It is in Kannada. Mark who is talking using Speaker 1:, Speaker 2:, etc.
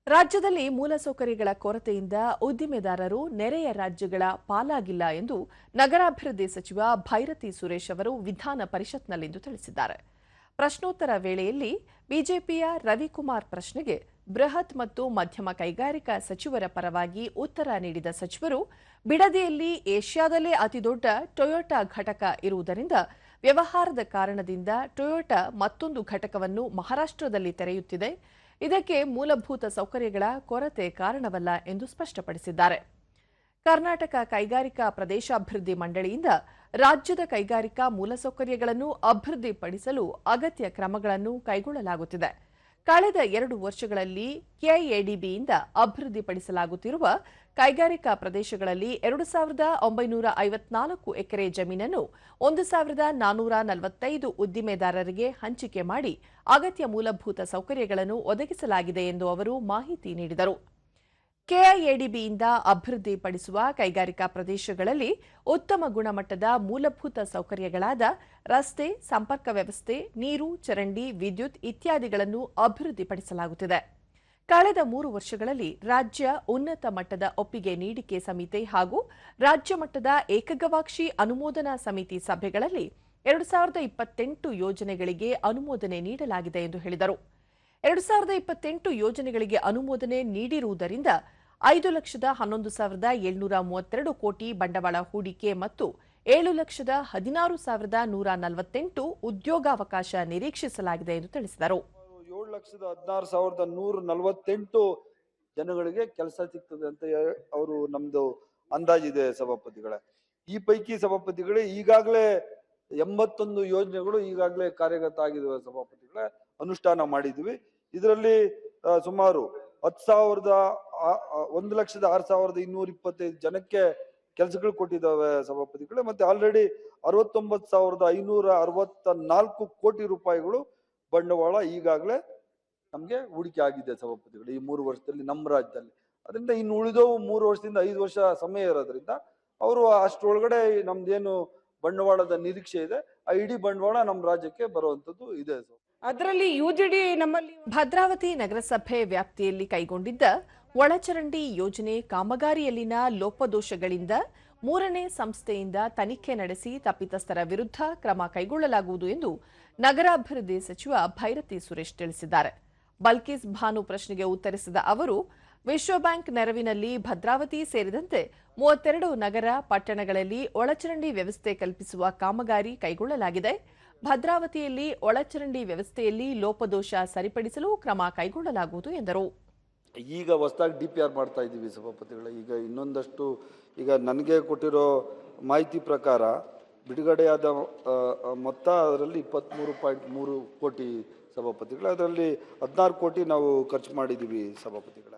Speaker 1: ರಾಜ್ಯದಲ್ಲಿ ಮೂಲಸೌಕರ್ಯಗಳ ಕೊರತೆಯಿಂದ ಉದ್ದಿಮೆದಾರರು ನೆರೆಯ ರಾಜ್ಯಗಳ ಪಾಲಾಗಿಲ್ಲ ಎಂದು ನಗರಾಭಿವೃದ್ಧಿ ಸಚಿವ ಭೈರತಿ ಸುರೇಶ್ ಅವರು ವಿಧಾನ ಪರಿಷತ್ನಲ್ಲಿಂದು ತಿಳಿಸಿದ್ದಾರೆ. ಪ್ರಶ್ನೋತ್ತರ ವೇಳೆಯಲ್ಲಿ ಬಿಜೆಪಿಯ ರವಿಕುಮಾರ್ ಪ್ರಶ್ನೆಗೆ ಬೃಹತ್ ಮತ್ತು ಮಧ್ಯಮ ಕೈಗಾರಿಕಾ ಸಚಿವರ ಪರವಾಗಿ ಉತ್ತರ ನೀಡಿದ ಸಚಿವರು, ಬಿಡದಿಯಲ್ಲಿ ಏಷ್ಯಾದಲ್ಲೇ ಅತಿದೊಡ್ಡ ಟೊಯೋಟಾ ಘಟಕ ಇರುವುದರಿಂದ ವ್ಯವಹಾರದ ಕಾರಣದಿಂದ ಟೊಯೋಟಾ ಮತ್ತೊಂದು ಘಟಕವನ್ನು ಮಹಾರಾಷ್ಟ್ರದಲ್ಲಿ ತೆರೆಯುತ್ತಿದೆ. ಇದಕ್ಕೆ ಮೂಲಭೂತ ಸೌಕರ್ಯಗಳ ಕೊರತೆ ಕಾರಣವಲ್ಲ ಎಂದು ಸ್ಪಷ್ಟಪಡಿಸಿದ್ದಾರೆ. ಕರ್ನಾಟಕ ಕೈಗಾರಿಕಾ ಪ್ರದೇಶಾಭಿವೃದ್ಧಿ ಮಂಡಳಿಯಿಂದ ರಾಜ್ಯದ ಕೈಗಾರಿಕಾ ಮೂಲಸೌಕರ್ಯಗಳನ್ನು ಅಭಿವೃದ್ಧಿಪಡಿಸಲು ಅಗತ್ಯ ಕ್ರಮಗಳನ್ನು ಕೈಗೊಳ್ಳಲಾಗುತ್ತಿದೆ. ಕಳೆದ 2 ವರ್ಷಗಳಲ್ಲಿ ಕೆಐಎಡಿಬಿಯಿಂದ ಅಭಿವೃದ್ಧಿಪಡಿಸಲಾಗುತ್ತಿರುವ ಕೈಗಾರಿಕಾ ಪ್ರದೇಶಗಳಲ್ಲಿ 2954 ಎಕರೆ ಜಮೀನನ್ನು 1445 ಉದ್ದಿಮೆದಾರರಿಗೆ ಹಂಚಿಕೆ ಮಾಡಿ ಅಗತ್ಯ ಮೂಲಭೂತ ಸೌಕರ್ಯಗಳನ್ನು ಒದಗಿಸಲಾಗಿದೆ ಎಂದು ಅವರು ಮಾಹಿತಿ ನೀಡಿದರು. ಕೆಐಎಡಿಬಿಯಿಂದ ಅಭಿವೃದ್ಧಿಪಡಿಸುವ ಕೈಗಾರಿಕಾ ಪ್ರದೇಶಗಳಲ್ಲಿ ಉತ್ತಮ ಗುಣಮಟ್ಟದ ಮೂಲಭೂತ ಸೌಕರ್ಯಗಳಾದ ರಸ್ತೆ, ಸಂಪರ್ಕ ವ್ಯವಸ್ಥೆ, ನೀರು, ಚರಂಡಿ, ವಿದ್ಯುತ್ ಇತ್ಯಾದಿಗಳನ್ನು ಅಭಿವೃದ್ಧಿಪಡಿಸಲಾಗುತ್ತಿದೆ. ಕಳೆದ 3 ವರ್ಷಗಳಲ್ಲಿ ರಾಜ್ಯ ಉನ್ನತ ಮಟ್ಟದ ಒಪ್ಪಿಗೆ ನೀಡಿಕೆ ಸಮಿತಿ ಹಾಗೂ ರಾಜ್ಯ ಮಟ್ಟದ ಏಕಗವಾಕ್ಷಿ ಅನುಮೋದನಾ ಸಮಿತಿ ಸಭೆಗಳಲ್ಲಿ 2028 ಯೋಜನೆಗಳಿಗೆ ಅನುಮೋದನೆ ನೀಡಲಾಗಿದೆ ಎಂದು ಹೇಳಿದರು. 2028 ಯೋಜನೆಗಳಿಗೆ ಅನುಮೋದನೆ ನೀಡಿರುವುದರಿಂದ 5,11,732 ಕೋಟಿ ಬಂಡವಾಳ ಹೂಡಿಕೆ ಮತ್ತು 7,16,148 ಉದ್ಯೋಗಾವಕಾಶ ನಿರೀಕ್ಷಿಸಲಾಗಿದೆ ಎಂದು ತಿಳಿಸಿದರು.
Speaker 2: 7,16,148 ಜನಗಳಿಗೆ ಕೆಲಸ ಸಿಗ್ತದೆ ಅಂತ ಅವರು ನಮ್ದು ಅಂದಾಜಿದೆ ಸಭಾಪತಿಗಳೇ. ಈ ಪೈಕಿ ಸಭಾಪತಿಗಳೇ ಈಗಾಗಲೇ 81 ಯೋಜನೆಗಳು ಈಗಾಗಲೇ ಕಾರ್ಯಗತ ಆಗಿವೆ ಸಭಾಪತಿಗಳೇ, ಅನುಷ್ಠಾನ ಮಾಡಿದ್ವಿ. ಇದರಲ್ಲಿ ಸುಮಾರು 1,06,225 ಜನಕ್ಕೆ ಕೆಲಸಗಳು ಕೊಟ್ಟಿದ್ದಾವೆ ಸಭಾಪತಿಗಳೇ. ಮತ್ತೆ ಆಲ್ರೆಡಿ 69,564 ಕೋಟಿ ರೂಪಾಯಿಗಳು ಬಂಡವಾಳ ಈಗಾಗಲೇ ನಮ್ಗೆ ಹೂಡಿಕೆ ಆಗಿದೆ ಸಭಾಪತಿಗಳು ಈ 3 ವರ್ಷದಲ್ಲಿ ನಮ್ಮ ರಾಜ್ಯದಲ್ಲಿ. ಅದರಿಂದ ಇನ್ನು ಉಳಿದವು 3 ವರ್ಷದಿಂದ 5 ವರ್ಷ ಸಮಯ ಇರೋದ್ರಿಂದ ಅವರು ಅಷ್ಟರೊಳಗಡೆ ನಮ್ದೇನು ಬಂಡವಾಳದ ನಿರೀಕ್ಷೆ ಇದೆ ಆ ಇಡೀ ಬಂಡವಾಳ ನಮ್ಮ ರಾಜ್ಯಕ್ಕೆ ಬರುವಂತದ್ದು ಇದೆ.
Speaker 3: ಅದರಲ್ಲಿ ಯುಜಿಡಿ ನಮ್ಮಲ್ಲಿ
Speaker 1: ಭದ್ರಾವತಿ ನಗರಸಭೆ ವ್ಯಾಪ್ತಿಯಲ್ಲಿ ಕೈಗೊಂಡಿದ್ದ ಒಳಚರಂಡಿ ಯೋಜನೆ ಕಾಮಗಾರಿಯಲ್ಲಿನ ಲೋಪದೋಷಗಳಿಂದ 3ನೇ ಸಂಸ್ಥೆಯಿಂದ ತನಿಖೆ ನಡೆಸಿ ತಪ್ಪಿತಸ್ಥರ ವಿರುದ್ಧ ಕ್ರಮ ಕೈಗೊಳ್ಳಲಾಗುವುದು ಎಂದು ನಗರಾಭಿವೃದ್ಧಿ ಸಚಿವ ಭೈರತಿ ಸುರೇಶ್ ತಿಳಿಸಿದ್ದಾರೆ. ಬಲ್ಕೀಸ್ ಭಾನು ಪ್ರಶ್ನೆಗೆ ಉತ್ತರಿಸಿದ ಅವರು, ವಿಶ್ವ ಬ್ಯಾಂಕ್ ನೆರವಿನಲ್ಲಿ ಭದ್ರಾವತಿ ಸೇರಿದಂತೆ 32 ನಗರ ಪಟ್ಟಣಗಳಲ್ಲಿ ಒಳಚರಂಡಿ ವ್ಯವಸ್ಥೆ ಕಲ್ಪಿಸುವ ಕಾಮಗಾರಿ ಕೈಗೊಳ್ಳಲಾಗಿದೆ. ಭದ್ರಾವತಿಯಲ್ಲಿ ಒಳಚರಂಡಿ ವ್ಯವಸ್ಥೆಯಲ್ಲಿ ಲೋಪದೋಷ ಸರಿಪಡಿಸಲು ಕ್ರಮ ಕೈಗೊಳ್ಳಲಾಗುವುದು ಎಂದರು.
Speaker 2: ಈಗ ಹೊಸದಾಗಿ DPR ಮಾಡ್ತಾ ಇದ್ದೀವಿ ಸಭಾಪತಿಗಳೇ. ಈಗ ಇನ್ನೊಂದಷ್ಟು ಈಗ ನನಗೆ ಕೊಟ್ಟಿರೋ ಮಾಹಿತಿ ಪ್ರಕಾರ ಬಿಡುಗಡೆಯಾದ ಮೊತ್ತ ಅದರಲ್ಲಿ 23.3 ಕೋಟಿ ಸಭಾಪತಿಗಳು. ಅದರಲ್ಲಿ 16 ಕೋಟಿ ನಾವು ಖರ್ಚು ಮಾಡಿದ್ದೀವಿ ಸಭಾಪತಿಗಳು.